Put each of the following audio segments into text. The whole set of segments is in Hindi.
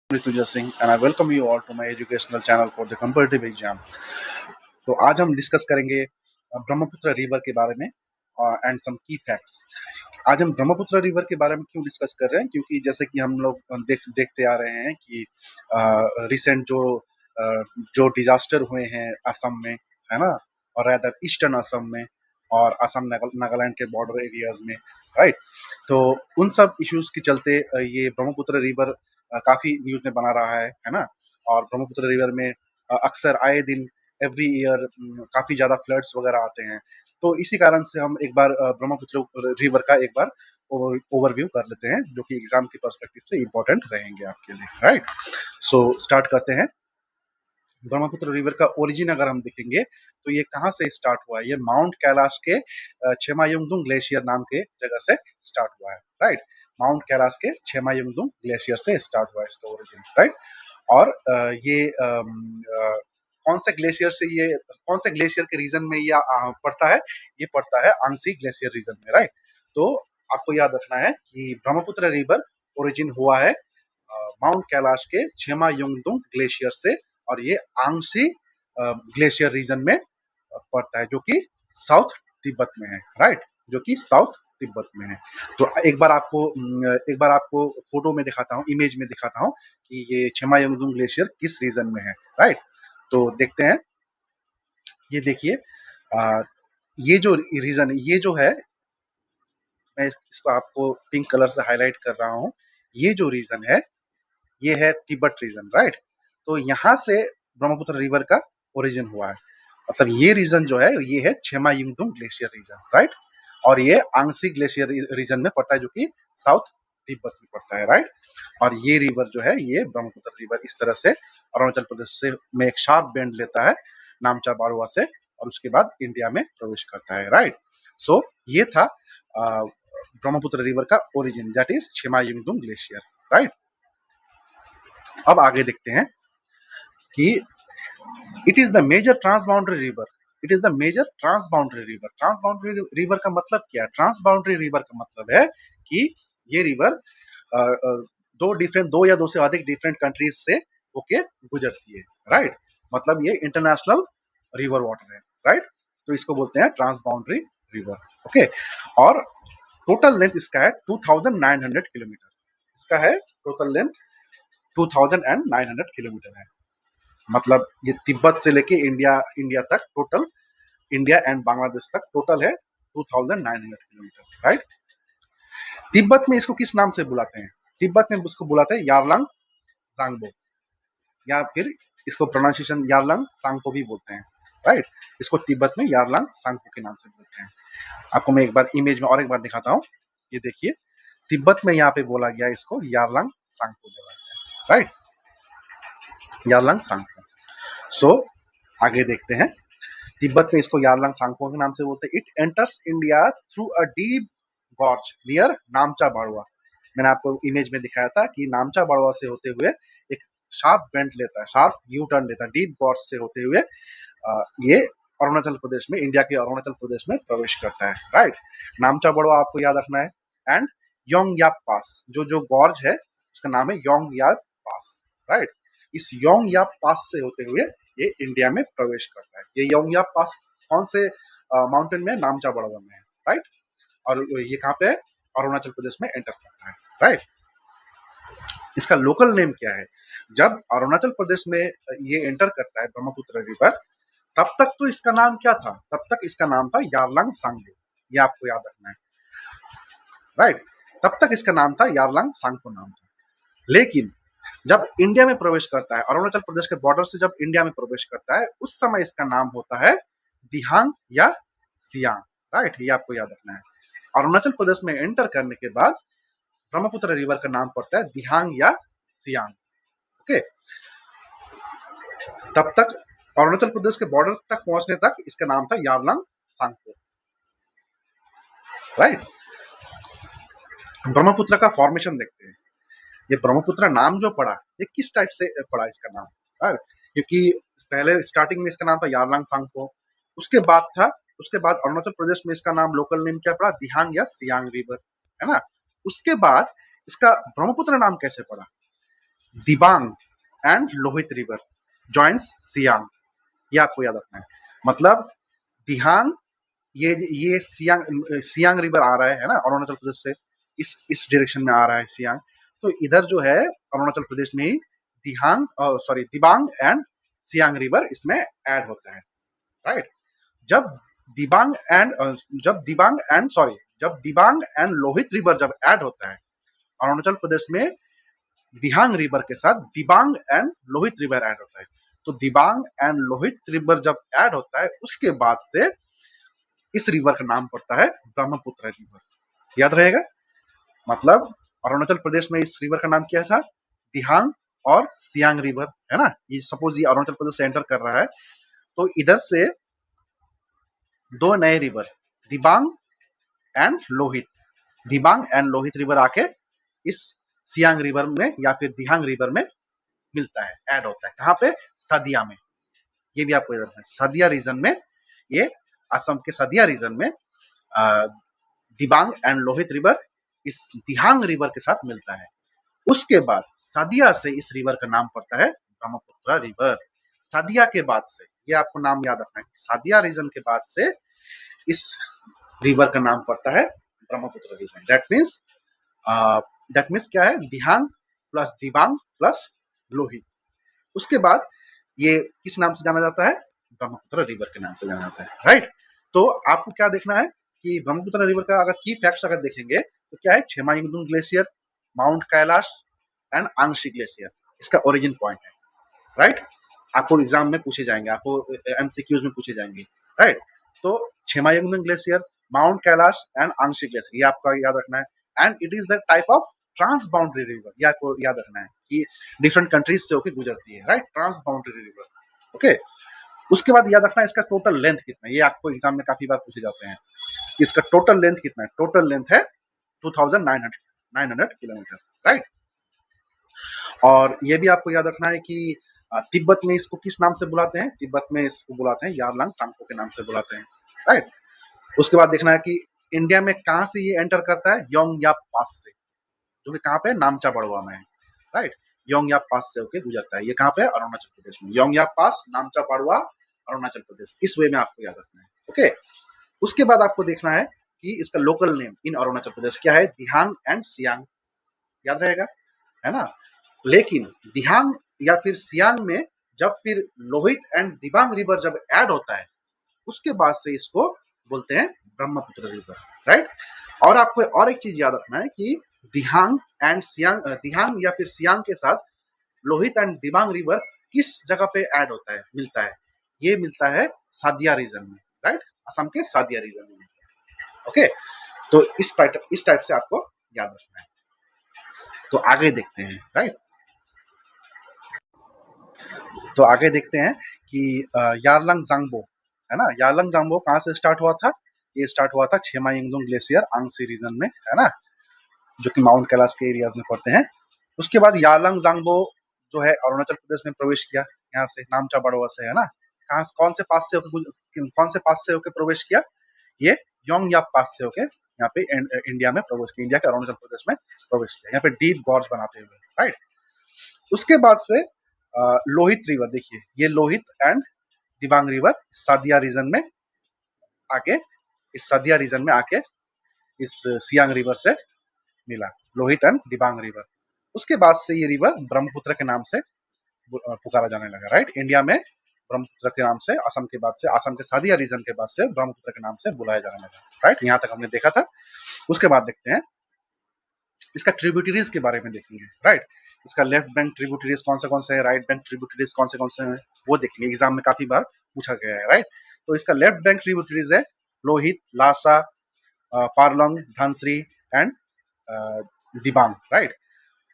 Rituja Singh and I welcome you all to my educational channel for the competitive exam. तो आज हम डिस्कस करेंगे ब्रह्मपुत्र रिवर के बारे में एंड सम की फैक्ट्स। आज हम ब्रह्मपुत्र रिवर के बारे में क्यों डिस्कस कर रहे हैं, क्योंकि जैसे कि हम लोग देखते आ रहे हैं कि रिसेंट जो डिजास्टर हुए हैं असम में, है ना, और रादर ईस्टर्न असम में और असम नागालैंड के बॉर्डर एरियाज में, राइट। तो उन सब इश्यूज के चलते ये ब्रह्मपुत्र रिवर काफी न्यूज में बना रहा है ना। और ब्रह्मपुत्र रिवर में अक्सर आए दिन एवरी ईयर काफी ज्यादा फ्लड्स वगैरह आते हैं। तो इसी कारण से हम एक बार ब्रह्मपुत्र रिवर का एक बार ओवरव्यू कर लेते हैं, जो कि एग्जाम के पर्सपेक्टिव से इम्पोर्टेंट रहेंगे आपके लिए, राइट। सो स्टार्ट करते हैं। ब्रह्मपुत्र रिवर का ओरिजिन अगर हम देखेंगे तो ये कहाँ से स्टार्ट हुआ है। ये माउंट कैलाश के छेमायुंगदुंग ग्लेशियर नाम के जगह से स्टार्ट हुआ है, राइट। माउंट कैलाश के छेमायुंगदुंग ग्लेशियर से स्टार्ट हुआ है इसका ओरिजिन, राइट। और ये कौन से ग्लेशियर के रीजन में ये पड़ता है। ये पड़ता है आंगसी ग्लेशियर रीजन में, राइट। तो आपको याद रखना है कि ब्रह्मपुत्र रिवर ओरिजिन हुआ है माउंट कैलाश के छेमायुंगदुंग ग्लेशियर से, और ये आंगसी ग्लेशियर रीजन में पड़ता है, जो कि साउथ तिब्बत में है, राइट, जो कि साउथ तिब्बत में है। तो एक बार आपको फोटो में दिखाता हूँ, इमेज में दिखाता हूँ कि ये छेमायुंगदुंग ग्लेशियर किस रीजन में है, राइट। तो देखते हैं। ये देखिए, ये जो रीजन, ये जो है, मैं इसको आपको पिंक कलर से हाईलाइट कर रहा हूँ। ये जो रीजन है, ये है तिब्बत रीजन, राइट। तो यहाँ से ब्रह्मपुत्र रिवर का ओरिजिन हुआ है। मतलब ये रीजन जो है, ये है छेमायुंगदुंग ग्लेशियर रीजन, राइट। और ये आंगसी ग्लेशियर रीजन में पड़ता है, जो कि साउथ तिब्बत में पड़ता है, राइट। और ये रिवर जो है, ये ब्रह्मपुत्र रिवर इस तरह से अरुणाचल प्रदेश से में एक शार्प बेंड लेता है नामचा बाड़ुआ से, और उसके बाद इंडिया में प्रवेश करता है, राइट। सो ये था ब्रह्मपुत्र रिवर का origin, that is Chemayungdung glacier, right. अब आगे देखते हैं कि it is the major transboundary river. It is the major transboundary river. Transboundary river का मतलब क्या है? ट्रांसबाउंड्री रिवर का मतलब है कि ये रिवर दो या दो से अधिक डिफरेंट कंट्रीज से होके गुजरती है, राइट। मतलब ये इंटरनेशनल रिवर वाटर है, राइट। तो इसको बोलते हैं ट्रांसबाउंड्री रिवर, ओके। और टोटल लेंथ इसका है 2900 किलोमीटर। इसका है टोटल लेंथ 2900 किलोमीटर है। मतलब ये तिब्बत से लेके इंडिया तक टोटल, इंडिया एंड बांग्लादेश तक टोटल है 2900 किलोमीटर, राइट। तिब्बत में इसको किस नाम से बुलाते हैं? तिब्बत में इसको बुलाते हैं यारलंग सांगबो, या फिर इसको प्रोनाउंसिएशन यारलंग सांगपो भी बोलते हैं, राइट। इसको तिब्बत में यारलंग सांगपो के नाम से बोलते हैं। आपको मैं एक बार इमेज में और एक बार दिखाता हूँ। ये देखिए, तिब्बत में यहाँ पे बोला गया इसको यारलंग सांगपो बोला गया, राइट, यारलंग सांगपो। सो आगे देखते हैं। तिब्बत में इसको यारलंग सांगपो के नाम से बोलते हैं। It enters India through a deep gorge near Namcha Barwa. मैंने आपको इमेज में दिखाया था कि नामचा बाड़वा से होते हुए एक शार्प बेंड लेता है, शार्प यू टर्न लेता है, डीप गॉर्ज से होते हुए ये अरुणाचल प्रदेश में, इंडिया के अरुणाचल प्रदेश में प्रवेश करता है, राइट। नामचा बाड़वा आपको याद रखना है। एंड योंगयाप पास, जो गॉर्ज है उसका नाम है योंगयाप पास, राइट। इस योंगयाप पास से होते हुए ये इंडिया में प्रवेश करता है। ये योंगयाप पास कौन से माउंटेन में? नामचा बाड़वा में है, राइट। और ये कहाँ पे है? अरुणाचल प्रदेश में एंटर करता है, राइट। इसका लोकल नेम क्या है? जब अरुणाचल प्रदेश में ये एंटर करता है ब्रह्मपुत्र रिवर, तब तक तो इसका नाम क्या था? तब तक इसका नाम था यारलंग सांगपो। ये आपको याद रखना है, राइट। तब तक इसका नाम था यारलंग सांगपो नाम था। लेकिन जब इंडिया में प्रवेश करता है, अरुणाचल प्रदेश के बॉर्डर से जब इंडिया में प्रवेश करता है, उस समय इसका नाम होता है दिहांग या सियांग, राइट। ये आपको याद रखना है। अरुणाचल प्रदेश में एंटर करने के बाद ब्रह्मपुत्र रिवर का नाम पड़ता है दिहांग या सियांग, ओके। तब तक अरुणाचल प्रदेश के बॉर्डर तक पहुंचने तक इसका नाम था यारलंग सांगपो, राइट। ब्रह्मपुत्र का फॉर्मेशन देखते हैं। ये ब्रह्मपुत्र नाम जो पड़ा, ये किस टाइप से पड़ा इसका नाम, राइट। क्योंकि पहले स्टार्टिंग में इसका नाम था यारलंग सांगपो, उसके बाद अरुणाचल प्रदेश में इसका नाम, लोकल नेम क्या पड़ा? दिहांग या सियांग रिवर, है ना। उसके बाद इसका ब्रह्मपुत्र नाम कैसे पड़ा? Dibang and Lohit river joins Siang, ये आपको याद रखना है। मतलब दिहांग, ये सियांग सियांग रिवर आ रहा है ना अरुणाचल प्रदेश से, इस डायरेक्शन में आ रहा है सियांग। तो इधर जो है अरुणाचल प्रदेश में ही Dihang sorry Dibang and Siang river इसमें ऐड होता है, राइट। जब दिबांग एंड जब दिबांग एंड लोहित रिवर जब ऐड होता है अरुणाचल प्रदेश में, दिहांग रिवर के साथ Dibang and Lohit river add होता है। तो दिबांग एंड लोहित रिवर जब ऐड होता है उसके बाद से इस रिवर का नाम पड़ता है ब्रह्मपुत्र रिवर, याद रहेगा। मतलब अरुणाचल प्रदेश में इस रिवर का नाम क्या है, दिहांग और सियांग रिवर, है ना। ये सपोज ये अरुणाचल प्रदेश से एंटर कर रहा है, तो इधर से दो नए river Dibang and Lohit, Dibang and Lohit river आके इस सियांग रिवर में या फिर दिहांग रिवर में मिलता है, ऐड होता है। कहाँ पे, सदिया में। ये भी आपको याद रखना है, सदिया रीजन में, ये असम के सदिया रीजन में दिबांग एंड लोहित रिवर इस दिहांग रिवर के साथ मिलता है। उसके बाद सदिया से इस रिवर का नाम पड़ता है ब्रह्मपुत्र रिवर। सदिया के बाद से, ये आपको नाम याद रखना है, सदिया रीजन के बाद से इस रिवर का नाम पड़ता है ब्रह्मपुत्र रिवर। दैट मीन्स क्या है, दिहांग प्लस दिबांग प्लस लोहित। उसके बाद ये किस नाम से जाना जाता है, ब्रह्मपुत्र रिवर के नाम से जाना जाता है, राइट। तो आपको क्या देखना है कि ब्रह्मपुत्र रिवर का अगर की फैक्ट्स अगर देखेंगे तो क्या है, Chema Yungdung glacier, mount Kailash and Angsi glacier इसका ओरिजिन पॉइंट है, राइट। आपको एग्जाम में पूछे जाएंगे, आपको एमसीक्यूज में पूछे जाएंगे, राइट। तो Chema Yungdung glacier, mount Kailash and Angsi glacier, ये आपका याद रखना है। And it is the type of transboundary river, ये आपको याद रखना है कि डिफरेंट कंट्रीज से होकर गुजरती है, right, transboundary river, okay. उसके बाद याद रखना है इसका टोटल लेंथ कितना है, ये आपको एग्जाम में काफी बार पूछे जाते हैं। इसका टोटल लेंथ कितना है, टोटल लेंथ है 2900 किलोमीटर, राइट। और ये भी आपको याद रखना है कि तिब्बत में इसको किस नाम से बुलाते हैं, तिब्बत में इसको बुलाते हैं यारलंग सांगपो के नाम से बुलाते हैं, राइट। उसके बाद देखना है कि इंडिया में कहाँ से ये एंटर करता है, योंगयाप पास से, जो कि कहाँ पे, नामचा बड़वा में है, राइट। योंगयाप पास से होके गुजरता है, ये कहाँ पे, अरुणाचल प्रदेश में, योंगयाप पास, नामचा बड़वा, अरुणाचल प्रदेश, इस वे में आपको याद रखना है, ओके। उसके बाद आपको देखना है कि इसका local name in Arunachal Pradesh क्या है, दिहांग एंड सियांग, याद रहेगा, है ना। लेकिन दिहांग या फिर सियांग में जब फिर लोहित एंड दिबांग रिवर जब ऐड होता है उसके बाद से इसको बोलते हैं ब्रह्मपुत्र रिवर, राइट। और आपको और एक चीज याद रखना है कि दिहांग एंड सियांग, दिहांग या फिर सियांग के साथ लोहित एंड दिबांग रिवर किस जगह पे ऐड होता है, मिलता है, ये मिलता है सादिया रीजन में, राइट, असम के सादिया रीजन में, ओके। तो इस टाइप से आपको याद रखना है। तो आगे देखते हैं, राइट। तो आगे देखते हैं कि यारलंग जांगबो, है ना, यारलंग जांगबो कहाँ से स्टार्ट हुआ था, ये स्टार्ट हुआ था छेमा यंगदुंग ग्लेशियर आंगसी रीजन में, है ना, जो कि माउंट कैलाश के एरियाज में पड़ते हैं। उसके बाद यारलंग जांगबो जो है अरुणाचल प्रदेश में प्रवेश किया, यहाँ से नामचा बड़वा से, है ना। कहाँ, कौन से पास से होकर, कौन से पास से होकर प्रवेश किया, ये योंगयाप पास से होके यहाँ पे इंडिया में प्रवेश किया, इंडिया के अरुणाचल प्रदेश में प्रवेश किया, यहाँ पे डीप गॉर्ज बनाते हुए, राइट। उसके बाद से लोहित रिवर, देखिए ये Lohit and Dibang river Sadiya region में आके, इस सादिया रीजन में आके इस सियांग रिवर से मिला, लोहित एंड दिबांग रिवर। उसके बाद से ये रिवर ब्रह्मपुत्र के नाम से पुकारा जाने लगा, राइट। इंडिया में ब्रह्मपुत्र के नाम से, असम के बाद से, असम के सादिया रीजन के बाद से ब्रह्मपुत्र के नाम से बुलाया जाने लगा, राइट। यहाँ तक हमने देखा था। उसके बाद देखते हैं इसका ट्रिब्यूटरीज के बारे में देखेंगे, राइट। इसका लेफ्ट बैंक ट्रिब्यूटरीज कौन से है, राइट बैंक ट्रिब्यूटरीज कौन से हैं, वो देखेंगे, एग्जाम में काफी बार पूछा गया है, राइट। तो इसका लेफ्ट बैंक ट्रिब्यूटरीज है लोहित, लासा, पारलंग, धनश्री एंड दिबांग, राइट।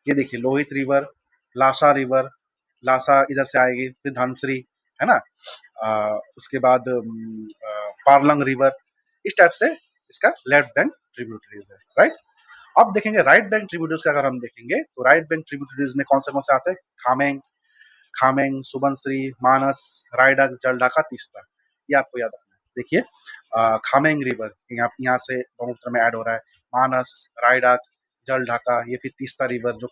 ये देखिए लोहित रिवर, लासा रिवर, लासा इधर से आएगी, फिर धनश्री, है ना। उसके बाद पारलंग रिवर, इस टाइप से इसका लेफ्ट बैंक ट्रिब्यूटरीज है, राइट। अब देखेंगे राइट बैंक ट्रिब्यूटरीज का, अगर हम देखेंगे तो राइट बैंक ट्रिब्यूटरीज में कौन से आते हैं, खामेंग, खामेंग, सुबनश्री, मानस, रायडक, जलढाका, तीस्ता, ये आपको याद रखना है। देखिए खामेंग रिवर यहाँ से ब्रह्मपुत्र में ऐड हो रहा है, मानस, रायडक, जल ढाका, ये फिर तीस्ता रिवर जो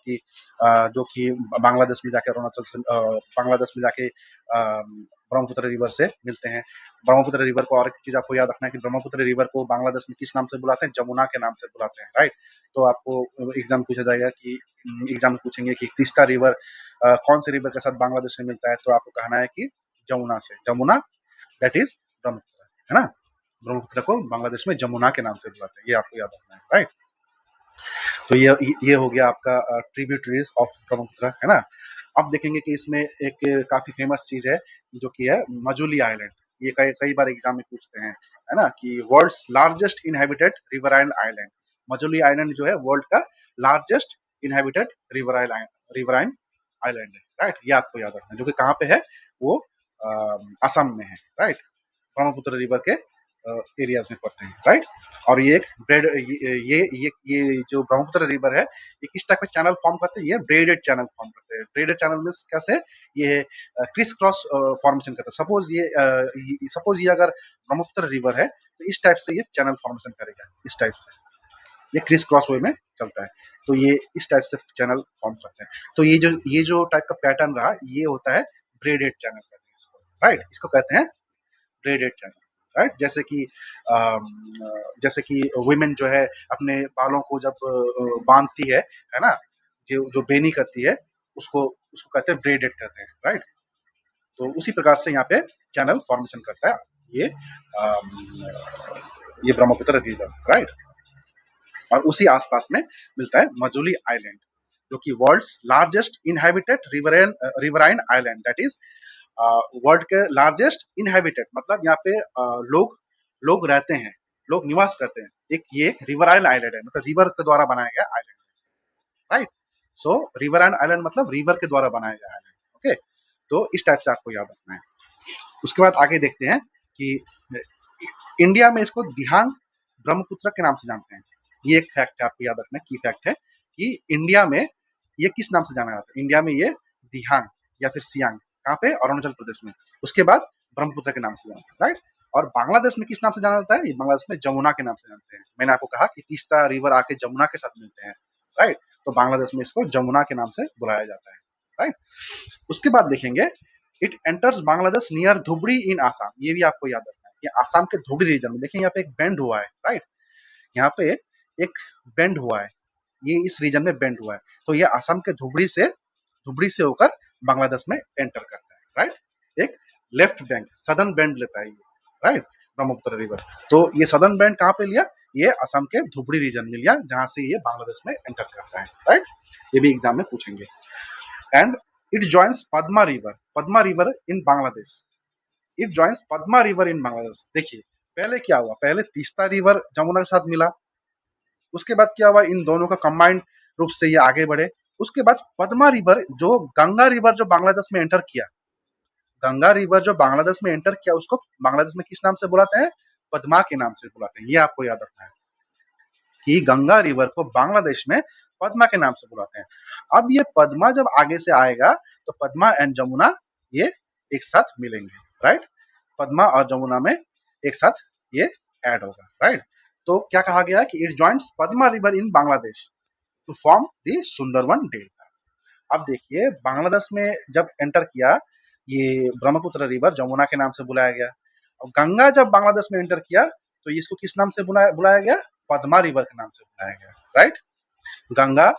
कि बांग्लादेश में जाके अरुणाचल से बांग्लादेश में जाके ब्रह्मपुत्र रिवर से मिलते हैं। ब्रह्मपुत्र रिवर को और एक चीज आपको याद रखना है कि ब्रह्मपुत्र रिवर को बांग्लादेश में किस नाम से बुलाते हैं? जमुना के नाम से बुलाते हैं, राइट। तो आपको एग्जाम पूछा जाएगा कि एग्जाम पूछेंगे कि तीस्ता रिवर कौन से रिवर के साथ बांग्लादेश में मिलता है, तो आपको कहना है कि जमुना से। जमुना दैट इज ब्रह्मपुत्र, है ना। ब्रह्मपुत्र को बांग्लादेश में जमुना के नाम से बुलाते हैं, ये आपको याद रखना है, राइट। तो ये हो गया आपका ट्रिब्यूटरीज ऑफ ब्रह्मपुत्र, है ना। अब देखेंगे कि इसमें एक काफी फेमस चीज है जो कि है मजुली आइलैंड। ये कई कई बार एग्जाम में पूछते हैं, है ना, कि world's largest inhabited riverine island. Majuli island जो है वर्ल्ड का लार्जेस्ट इनहेबिटेड रिवराइन आइलैंड है, राइट। ये आपको याद रखना है, जो कि कहाँ पे है, वो असम में है, राइट। ब्रह्मपुत्र रिवर के एरियाज में पड़ते हैं, राइट। और ये एक ब्रेड ये जो ब्रह्मपुत्र रिवर है, ये किस टाइप का चैनल फॉर्म करते हैं? ये ब्रेडेड चैनल फॉर्म करते हैं। ब्रेडेड चैनल मींस कैसे? ये क्रिस क्रॉस फॉर्मेशन करता है। सपोज ये अगर ब्रह्मपुत्र रिवर है तो इस टाइप से ये चैनल फॉर्मेशन करेगा, इस टाइप से ये क्रिस क्रॉस वे में चलता है। तो ये इस टाइप से चैनल फॉर्म करते हैं। तो ये जो टाइप का पैटर्न रहा, ये होता है ब्रेडेड चैनल कहते हैं इसको, राइट। इसको कहते हैं ब्रेडेड चैनल, राइट। जैसे कि वुमेन जो है अपने बालों को जब बांधती है ना, जो बेनी करती है, उसको उसको कहते हैं ब्रेडेड कहते हैं, राइट। तो उसी प्रकार से यहाँ पे चैनल फॉर्मेशन करता है ये ये ब्रह्मपुत्र रिवर, राइट। और उसी आसपास में मिलता है मजुली आइलैंड, जो कि world's largest inhabited riverine island, that is world के लार्जेस्ट इनहेबिटेड, मतलब यहाँ पे लोग लोग रहते हैं, लोग निवास करते हैं। ये एक रिवराइन आइलैंड है, मतलब रिवर के द्वारा बनाया गया आइलैंड, राइट। सो रिवराइन आइलैंड मतलब रिवर के द्वारा बनाया गया आइलैंड, ओके। तो इस टाइप से आपको याद रखना है। उसके बाद आगे देखते हैं कि इंडिया में इसको दिहांग ब्रह्मपुत्र के नाम से जानते हैं। ये एक फैक्ट है, आपको याद रखना है, की फैक्ट है कि इंडिया में ये किस नाम से जाना जाता है? इंडिया में ये दिहांग या फिर सियांग, कहाँ पे? अरुणाचल प्रदेश में। उसके बाद ब्रह्मपुत्र के नाम से जानते हैं, राइट। और बांग्लादेश में किस नाम से जाना जाता है? ये बांग्लादेश में जमुना के नाम से जानते हैं। मैंने आपको कहा कि तीस्ता रिवर आके जमुना के साथ मिलते हैं, राइट। तो बांग्लादेश में इसको जमुना के नाम से बुलाया जाता है, राइट। उसके बाद देखेंगे it enters Bangladesh near Dhubri in Assam. ये भी आपको याद रखना है, ये आसाम के धुबरी रीजन में। देखिए यहाँ पे एक बेंड हुआ है, राइट। यहाँ पे एक बेंड हुआ है, ये इस रीजन में बेंड हुआ है। तो ये आसाम के धुबरी से होकर बांग्लादेश में एंटर करता है, राइट। एक लेफ्ट बैंक सदर्न बेंड लेता है ये, राइट, ब्रह्मपुत्र रिवर। तो ये सदर्न बेंड कहाँ पे लिया? ये असम के धुबरी रीजन में लिया, जहां से ये बांग्लादेश में एंटर करता है, राइट। ये भी एग्जाम में पूछेंगे। And it joins Padma river in Bangladesh. It joins Padma river in Bangladesh. देखिए पहले क्या हुआ, पहले तीस्ता रिवर जमुना के साथ मिला, उसके बाद क्या हुआ, इन दोनों का कंबाइंड रूप से ये आगे बढ़े। उसके बाद पद्मा रिवर जो गंगा रिवर जो बांग्लादेश में एंटर किया, गंगा रिवर जो बांग्लादेश में एंटर किया, उसको बांग्लादेश में किस नाम से बुलाते हैं? पद्मा के नाम से बुलाते हैं। ये आपको याद रखना है कि गंगा रिवर को बांग्लादेश में पद्मा के नाम से बुलाते हैं। अब ये पद्मा जब आगे से आएगा तो पद्मा एंड जमुना ये एक साथ मिलेंगे, राइट। पद्मा और जमुना में एक साथ ये ऐड होगा, राइट। तो क्या कहा गया कि it joints Padma river in Bangladesh to form the Sundarban delta. अब देखिए बांग्लादेश में जब एंटर किया, ये ब्रह्मपुत्र रिवर जमुना के नाम से बुलाया गया। और गंगा जब बांग्लादेश में एंटर किया तो इसको किस नाम से बुलाया गया? पद्मा रिवर के नाम से बुलाया गया, राइट। गंगा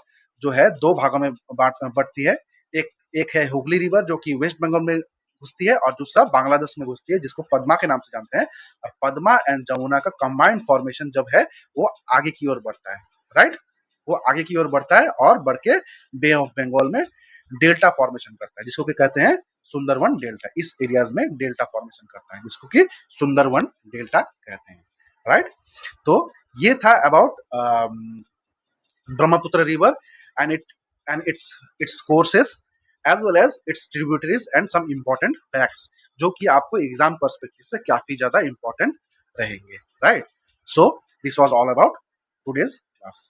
जो है दो भागों में बढ़ती है। एक एक है हुगली रिवर जो कि वेस्ट बंगाल में घुसती है, और दूसरा बांग्लादेश में घुसती है, जिसको पद्मा के नाम से जानते हैं। और पद्मा एंड जमुना का कंबाइंड फॉर्मेशन जब है वो आगे की ओर बढ़ता है, राइट। वो आगे की ओर बढ़ता है और बढ़ के बे ऑफ बंगाल में डेल्टा फॉर्मेशन करता है, जिसको कि कहते हैं सुंदरवन डेल्टा। इस एरियाज में डेल्टा फॉर्मेशन करता है, जिसको कि सुंदरवन डेल्टा कहते हैं, राइट। तो ये था about Brahmaputra river and its courses as well as its tributaries and some important facts जो कि आपको एग्जाम पर्सपेक्टिव से काफी ज्यादा इंपॉर्टेंट रहेंगे, right. So this was all about today's class.